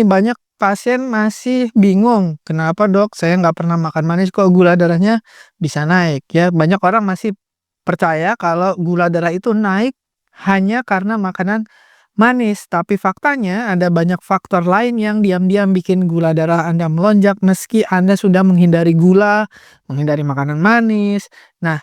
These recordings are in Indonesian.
nih, banyak pasien masih bingung, "Kenapa Dok, saya nggak pernah makan manis kok gula darahnya bisa naik?" Ya, banyak orang masih percaya kalau gula darah itu naik hanya karena makanan manis, tapi faktanya ada banyak faktor lain yang diam-diam bikin gula darah Anda melonjak meski Anda sudah menghindari gula, menghindari makanan manis. Nah,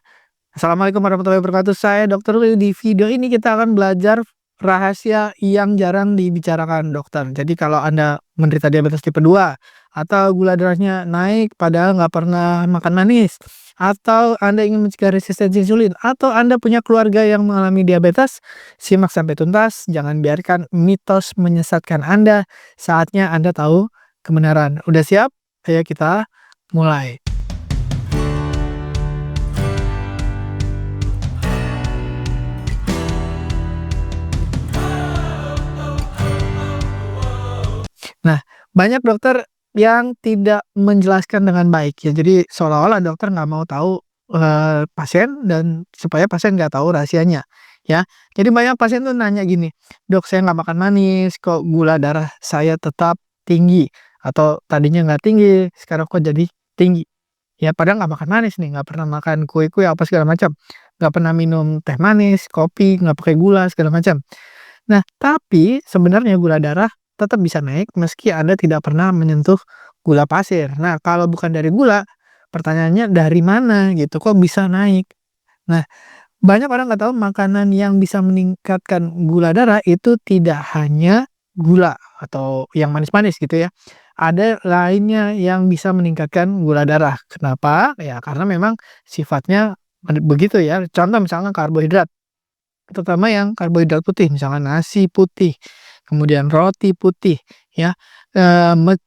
Assalamualaikum warahmatullahi wabarakatuh. Saya Dokter Will. Di video ini kita akan belajar rahasia yang jarang dibicarakan dokter. Jadi kalau Anda menderita diabetes tipe 2 atau gula darahnya naik padahal nggak pernah makan manis, atau Anda ingin mencegah resistensi insulin, atau Anda punya keluarga yang mengalami diabetes, simak sampai tuntas. Jangan biarkan mitos menyesatkan Anda. Saatnya Anda tahu kebenaran. Udah siap? Ayo kita mulai. Nah, banyak dokter yang tidak menjelaskan dengan baik ya. Jadi seolah-olah dokter nggak mau tahu, pasien dan supaya pasien nggak tahu rahasianya, ya. Jadi banyak pasien tuh nanya gini, "Dok, saya nggak makan manis, kok gula darah saya tetap tinggi? Atau tadinya nggak tinggi, sekarang kok jadi tinggi?" Ya padahal nggak makan manis nih, nggak pernah makan kue-kue apa segala macam, nggak pernah minum teh manis, kopi, nggak pakai gula segala macam. Nah, tapi sebenarnya gula darah tetap bisa naik meski Anda tidak pernah menyentuh gula pasir. Nah, kalau bukan dari gula, pertanyaannya dari mana gitu, kok bisa naik? Nah, banyak orang nggak tahu makanan yang bisa meningkatkan gula darah itu tidak hanya gula atau yang manis-manis gitu ya. Ada lainnya yang bisa meningkatkan gula darah. Kenapa? Ya karena memang sifatnya begitu ya. Contoh misalnya karbohidrat. Terutama yang karbohidrat putih, misalkan nasi putih, kemudian roti putih, ya, eee, me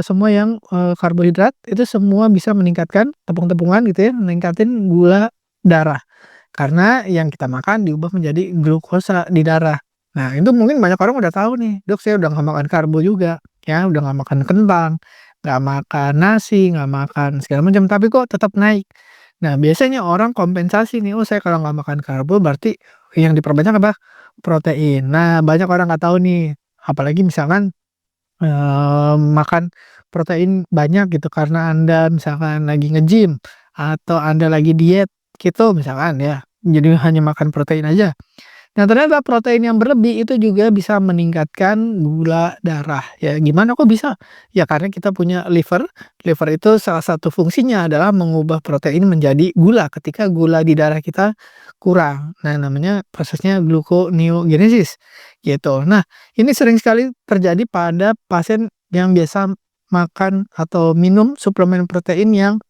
semua yang, karbohidrat itu semua bisa meningkatkan tepung-tepungan gitu ya, meningkatin gula darah. Karena yang kita makan diubah menjadi glukosa di darah. Nah, itu mungkin banyak orang udah tahu nih, "Dok, saya udah nggak makan karbo juga, ya, udah nggak makan kentang, nggak makan nasi, nggak makan segala macam, tapi kok tetap naik." Nah, biasanya orang kompensasi nih, "Oh, saya kalau nggak makan karbo berarti yang diperbanyak apa? Protein." Nah, banyak orang nggak tahu nih, apalagi misalkan, makan protein banyak gitu karena Anda misalkan lagi nge-gym atau Anda lagi diet keto misalkan ya, jadi hanya makan protein aja. Nah, ternyata protein yang berlebih itu juga bisa meningkatkan gula darah. Ya, gimana kok bisa? Ya karena kita punya liver. Liver itu salah satu fungsinya adalah mengubah protein menjadi gula ketika gula di darah kita kurang. Nah, namanya prosesnya gluconeogenesis gitu. Nah, ini sering sekali terjadi pada pasien yang biasa makan atau minum suplemen protein yang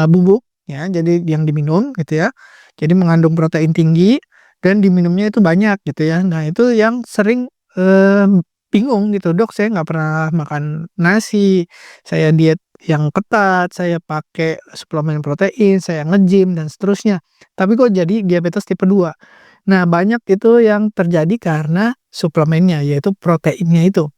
bubuk ya, jadi yang diminum gitu ya. Jadi mengandung protein tinggi dan diminumnya itu banyak gitu ya. Nah itu yang sering, bingung gitu, "Dok, saya nggak pernah makan nasi, saya diet yang ketat, saya pakai suplemen protein, saya nge-gym dan seterusnya, tapi kok jadi diabetes tipe 2?" Nah, banyak itu yang terjadi karena suplemennya, yaitu proteinnya itu.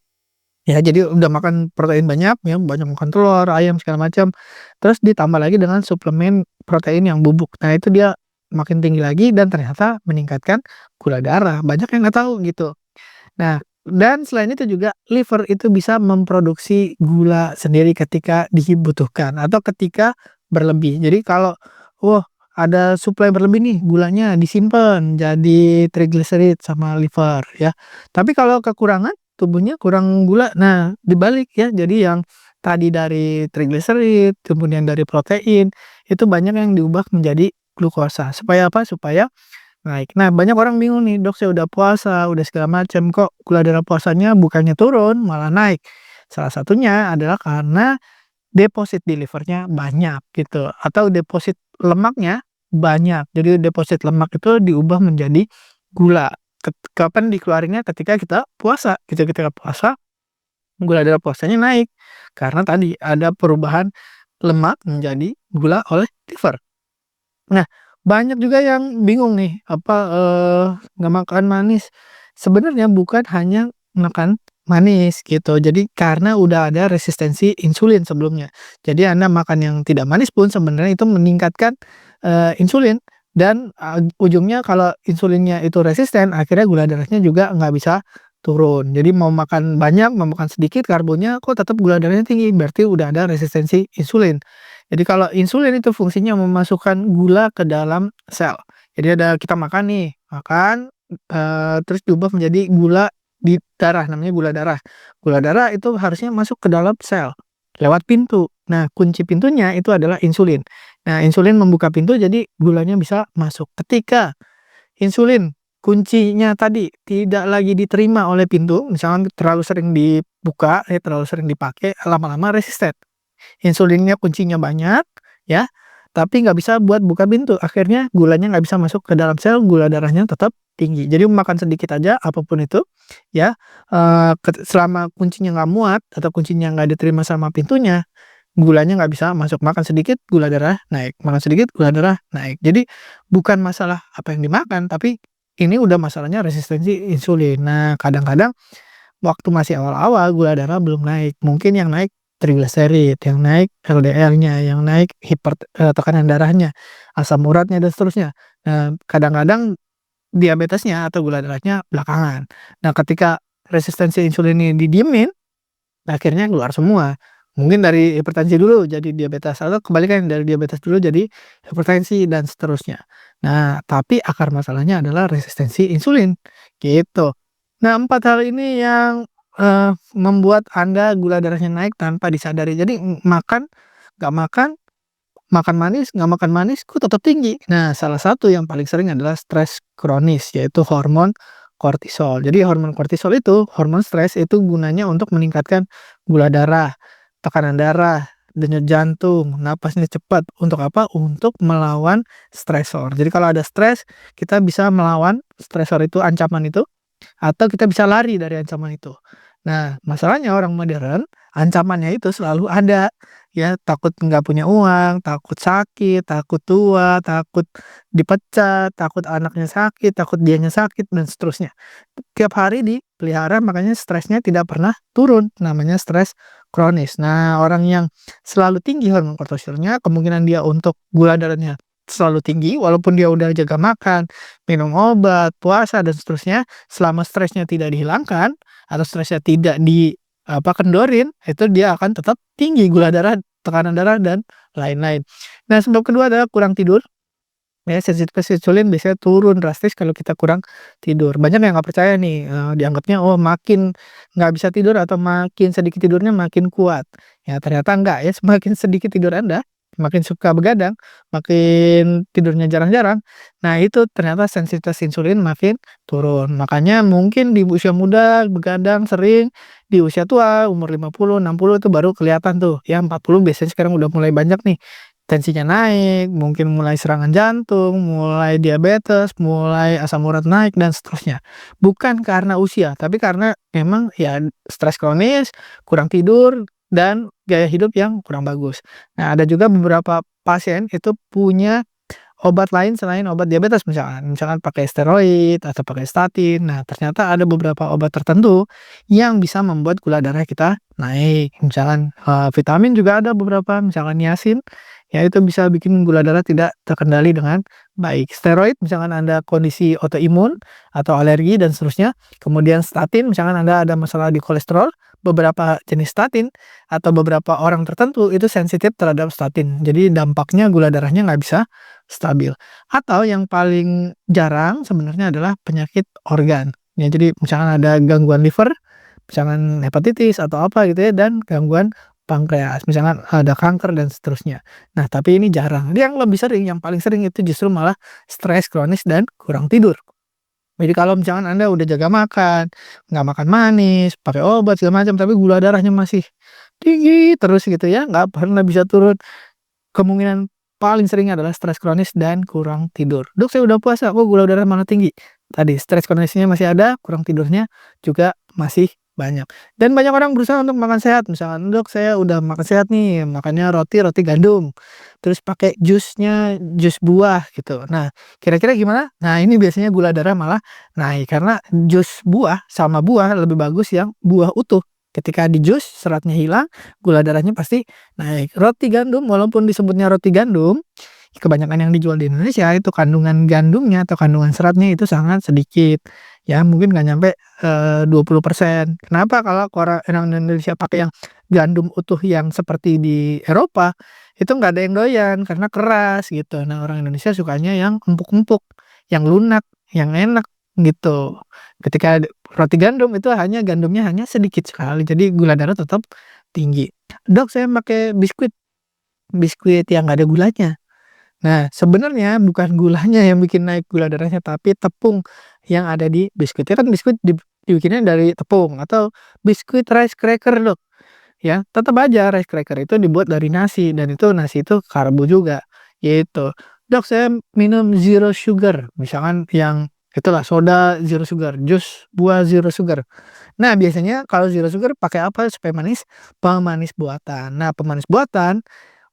Ya jadi udah makan protein banyak ya, banyak makan telur, ayam, segala macam, terus ditambah lagi dengan suplemen protein yang bubuk. Nah itu dia makin tinggi lagi dan ternyata meningkatkan gula darah, banyak yang nggak tahu gitu. Nah, dan selain itu juga liver itu bisa memproduksi gula sendiri ketika dibutuhkan atau ketika berlebih. Jadi kalau, wah ada suplai berlebih nih, gulanya disimpan jadi trigliserid sama liver ya. Tapi kalau kekurangan, tubuhnya kurang gula, nah dibalik ya, jadi yang tadi dari trigliserid, kemudian dari protein, itu banyak yang diubah menjadi glukosa. Supaya apa? Supaya naik. Nah, banyak orang bingung nih, "Dok, saya udah puasa, udah segala macam, kok gula darah puasanya bukannya turun, malah naik?" Salah satunya adalah karena deposit di livernya banyak gitu, atau deposit lemaknya banyak. Jadi deposit lemak itu diubah menjadi gula. Kapan dikeluarinnya? Ketika kita puasa gitu, ketika puasa gula darah puasanya naik, karena tadi ada perubahan lemak menjadi gula oleh liver. Nah, banyak juga yang bingung nih, apa, nggak makan manis. Sebenarnya bukan hanya makan manis gitu, jadi karena udah ada resistensi insulin sebelumnya. Jadi Anda makan yang tidak manis pun sebenarnya itu meningkatkan, insulin dan, ujungnya kalau insulinnya itu resisten, akhirnya gula darahnya juga nggak bisa turun. Jadi mau makan banyak, mau makan sedikit karbonnya kok tetap gula darahnya tinggi, berarti udah ada resistensi insulin. Jadi kalau insulin itu fungsinya memasukkan gula ke dalam sel. Jadi ada kita makan nih, makan, terus diubah menjadi gula di darah, namanya gula darah. Gula darah itu harusnya masuk ke dalam sel lewat pintu. Nah, kunci pintunya itu adalah insulin. Nah, insulin membuka pintu jadi gulanya bisa masuk. Ketika insulin kuncinya tadi tidak lagi diterima oleh pintu, misalkan terlalu sering dibuka, terlalu sering dipakai, lama-lama resisten. Insulinnya kuncinya banyak, ya, tapi nggak bisa buat buka pintu. Akhirnya gulanya nggak bisa masuk ke dalam sel, gula darahnya tetap tinggi. Jadi makan sedikit aja, apapun itu, ya, selama kuncinya nggak muat atau kuncinya nggak diterima sama pintunya, gulanya nggak bisa masuk. Makan sedikit, gula darah naik, makan sedikit, gula darah naik. Jadi bukan masalah apa yang dimakan, tapi ini udah masalahnya resistensi insulin. Nah, kadang-kadang waktu masih awal-awal gula darah belum naik, mungkin yang naik trigliserid, yang naik LDL-nya, yang naik tekanan darahnya, asam uratnya dan seterusnya. Nah, kadang-kadang diabetesnya atau gula darahnya belakangan. Nah, ketika resistensi insulin ini didiemin, akhirnya keluar semua. Mungkin dari hipertensi dulu jadi diabetes atau kebalikan dari diabetes dulu jadi hipertensi dan seterusnya. Nah, tapi akar masalahnya adalah resistensi insulin, gitu. Nah, 4 hal ini yang, membuat Anda gula darahnya naik tanpa disadari. Jadi, makan, nggak makan, makan manis, nggak makan manis, kok tetap tinggi. Nah, salah satu yang paling sering adalah stres kronis, yaitu hormon kortisol. Jadi hormon kortisol itu, hormon stres itu gunanya untuk meningkatkan gula darah, tekanan darah, denyut jantung, napasnya cepat. Untuk apa? Untuk melawan stresor. Jadi kalau ada stres, kita bisa melawan stresor itu, ancaman itu, atau kita bisa lari dari ancaman itu. Nah, masalahnya orang modern, ancamannya itu selalu ada, ya, takut nggak punya uang, takut sakit, takut tua, takut dipecat, takut anaknya sakit, takut dianya sakit, dan seterusnya. Tiap hari dipelihara, makanya stresnya tidak pernah turun, namanya stres kronis. Nah, orang yang selalu tinggi hormon kortisolnya, kemungkinan dia untuk gula darahnya selalu tinggi, walaupun dia udah jaga makan, minum obat, puasa, dan seterusnya, selama stresnya tidak dihilangkan, atau stresnya tidak kendorin, itu dia akan tetap tinggi gula darah, tekanan darah, dan lain-lain. Nah, sebab kedua adalah kurang tidur. Ya, sensitivitas insulin biasanya turun drastis kalau kita kurang tidur. Banyak yang nggak percaya nih, dianggapnya, oh, makin nggak bisa tidur atau makin sedikit tidurnya makin kuat. Ya, ternyata enggak ya, semakin sedikit tidur Anda, makin suka begadang, makin tidurnya jarang-jarang, nah itu ternyata sensitivitas insulin makin turun. Makanya mungkin di usia muda begadang sering, di usia tua, umur 50, 60 itu baru kelihatan tuh, ya 40 biasanya sekarang udah mulai banyak nih, tensinya naik, mungkin mulai serangan jantung, mulai diabetes, mulai asam urat naik, dan seterusnya. Bukan karena usia, tapi karena memang ya stres kronis, kurang tidur, dan gaya hidup yang kurang bagus. Nah, ada juga beberapa pasien itu punya obat lain selain obat diabetes, misalkan pakai steroid atau pakai statin. Nah, ternyata ada beberapa obat tertentu yang bisa membuat gula darah kita naik. Misalkan, vitamin juga ada beberapa, misalkan niacin, ya itu bisa bikin gula darah tidak terkendali dengan baik. Steroid misalkan Anda kondisi autoimun atau alergi dan seterusnya. Kemudian statin misalkan Anda ada masalah di kolesterol, beberapa jenis statin atau beberapa orang tertentu itu sensitif terhadap statin. Jadi dampaknya gula darahnya nggak bisa stabil. Atau yang paling jarang sebenarnya adalah penyakit organ. Ya, jadi misalkan ada gangguan liver, misalkan hepatitis atau apa gitu ya, dan gangguan pankreas, misalkan ada kanker dan seterusnya. Nah, tapi ini jarang. Yang lebih sering, yang paling sering itu justru malah stres kronis dan kurang tidur. Jadi kalau misalkan Anda udah jaga makan, nggak makan manis, pakai obat segala macam, tapi gula darahnya masih tinggi terus gitu ya, nggak pernah bisa turun, kemungkinan paling sering adalah stres kronis dan kurang tidur. "Dok, saya udah puasa, kok gula darah malah tinggi?" Tadi stres kronisnya masih ada, kurang tidurnya juga masih banyak. Dan banyak orang berusaha untuk makan sehat, misalkan, "Dok, saya udah makan sehat nih, makannya roti gandum, terus pakai jusnya jus buah," gitu. Nah, kira-kira gimana? Nah, ini biasanya gula darah malah naik, karena jus buah sama buah lebih bagus yang buah utuh. Ketika di jus, seratnya hilang, gula darahnya pasti naik. Roti gandum, walaupun disebutnya roti gandum, kebanyakan yang dijual di Indonesia itu kandungan gandumnya atau kandungan seratnya itu sangat sedikit. ya mungkin nggak nyampe 20%. Kenapa? Kalau orang Indonesia pakai yang gandum utuh yang seperti di Eropa, itu nggak ada yang doyan karena keras gitu. Nah, orang Indonesia sukanya yang empuk-empuk, yang lunak, yang enak gitu. Ketika roti gandum itu gandumnya hanya sedikit sekali, jadi gula darah tetap tinggi. "Dok, saya pakai biskuit." Biskuit yang nggak ada gulanya. Nah, sebenarnya bukan gulanya yang bikin naik gula darahnya, tapi tepung yang ada di biskuitnya. Kan biskuit dibikinnya dari tepung atau biskuit rice cracker, Dok, ya. Tetap aja rice cracker itu dibuat dari nasi dan itu nasi itu karbo juga, gitu. "Dok, saya minum zero sugar." Misalkan yang itulah soda zero sugar, jus buah zero sugar. Nah, biasanya kalau zero sugar pakai apa supaya manis? Pemanis buatan. Nah, pemanis buatan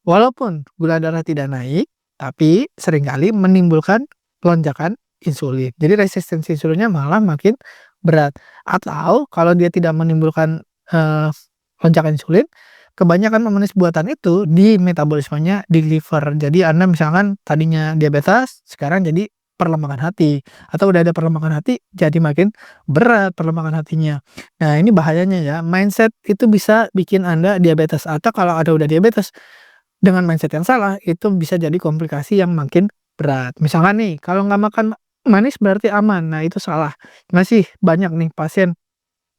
walaupun gula darah tidak naik, tapi seringkali menimbulkan lonjakan insulin. Jadi resistensi insulinnya malah makin berat. Atau kalau dia tidak menimbulkan, lonjakan insulin, kebanyakan pemanis buatan itu di metabolismenya di liver. Jadi Anda misalkan tadinya diabetes, sekarang jadi perlembagan hati, atau udah ada perlembagan hati, jadi makin berat perlembagan hatinya. Nah, ini bahayanya ya, mindset itu bisa bikin Anda diabetes, atau kalau ada udah diabetes dengan mindset yang salah, itu bisa jadi komplikasi yang makin berat. Misalkan nih, kalau nggak makan manis berarti aman. Nah, itu salah. Masih banyak nih pasien,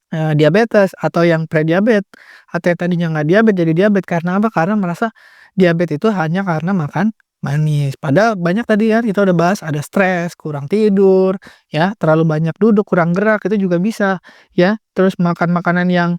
diabetes atau yang prediabetes, atau yang tadinya nggak diabetes jadi diabetes. Karena apa? Karena merasa diabetes itu hanya karena makan manis. Padahal banyak tadi kan kita udah bahas, ada stres, kurang tidur, ya, terlalu banyak duduk, kurang gerak, itu juga bisa, ya. Terus makan makanan yang,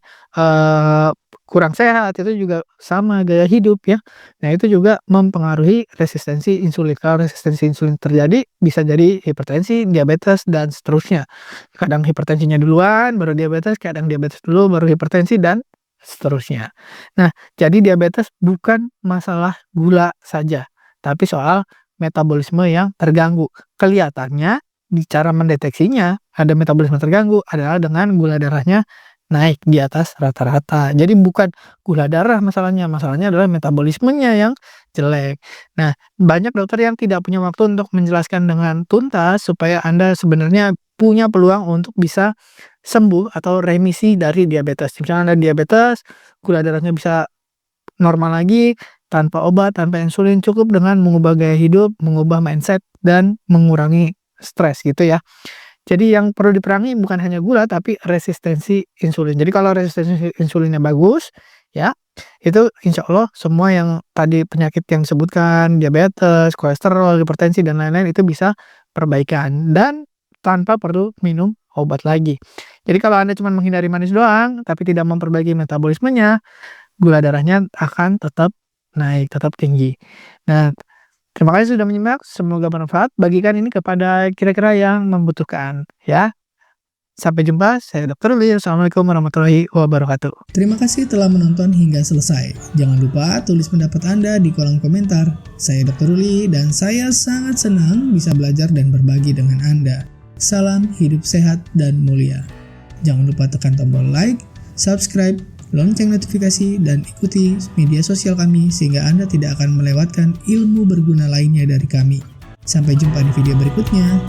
kurang sehat, itu juga sama gaya hidup, ya. Nah, itu juga mempengaruhi resistensi insulin. Kalau resistensi insulin terjadi, bisa jadi hipertensi, diabetes, dan seterusnya. Kadang hipertensinya duluan, baru diabetes, kadang diabetes dulu, baru hipertensi, dan seterusnya. Nah, jadi diabetes bukan masalah gula saja, tapi soal metabolisme yang terganggu. Kelihatannya di cara mendeteksinya ada metabolisme terganggu adalah dengan gula darahnya naik di atas rata-rata. Jadi bukan gula darah masalahnya adalah metabolismenya yang jelek. Nah, banyak dokter yang tidak punya waktu untuk menjelaskan dengan tuntas supaya Anda sebenarnya punya peluang untuk bisa sembuh atau remisi dari diabetes. Misalnya Anda diabetes, gula darahnya bisa normal lagi, tanpa obat, tanpa insulin, cukup dengan mengubah gaya hidup, mengubah mindset, dan mengurangi stres gitu ya. Jadi yang perlu diperangi bukan hanya gula, tapi resistensi insulin. Jadi kalau resistensi insulinnya bagus, ya, itu insya Allah semua yang tadi penyakit yang disebutkan, diabetes, kolesterol, hipertensi, dan lain-lain itu bisa perbaikan. Dan tanpa perlu minum obat lagi. Jadi kalau Anda cuma menghindari manis doang, tapi tidak memperbaiki metabolismenya, gula darahnya akan tetap naik, tetap tinggi. Nah, terima kasih sudah menyimak, semoga bermanfaat. Bagikan ini kepada kira-kira yang membutuhkan, ya. Sampai jumpa, saya Dr. Ruli. Assalamualaikum warahmatullahi wabarakatuh. Terima kasih telah menonton hingga selesai. Jangan lupa tulis pendapat Anda di kolom komentar. Saya Dr. Ruli dan saya sangat senang bisa belajar dan berbagi dengan Anda. Salam hidup sehat dan mulia. Jangan lupa tekan tombol like, subscribe, lonceng notifikasi, dan ikuti media sosial kami sehingga Anda tidak akan melewatkan ilmu berguna lainnya dari kami. Sampai jumpa di video berikutnya.